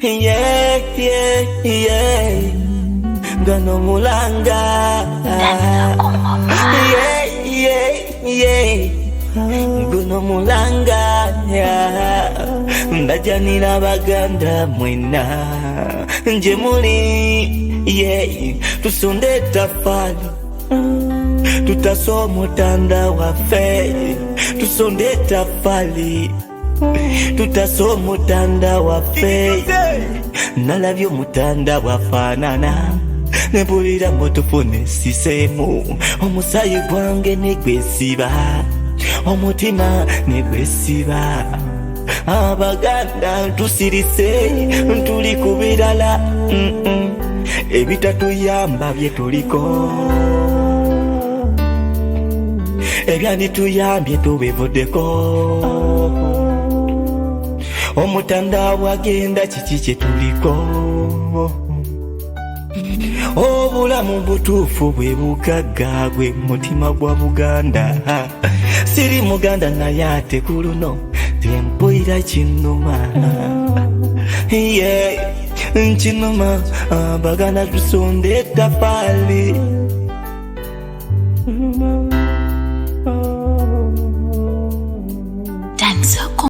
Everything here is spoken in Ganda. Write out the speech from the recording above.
Yeah, yeah, yeah. Gano mulanga. Yeah, yeah, yeah. Guno mulanga. Yeah. Ndajanira baganda mwena. Nje muli. Yeah. Tusonde tafali. Tutasomo tanda wafe. Tusonde tafali. Tutasomo tanda wafe. Nalavyo mutanda wafanana. Nebulira motofone sisemu. Omusayi gwange negwesiba. Omutima negwesiba. Abaganda tusirise ntuli kubirala. Ebitatuyamba byetuliko. Ebyanituyambye tubivuddeko. Omutanda wagenda kiki kyetuliko. Obulamu butuufu bwe bugagga gwe mutima gwa Buganda. Siri Muganda naye ate ku luno tempulira kinuma. Yeah, kinuma. Abaganda tusonde ettaffaali.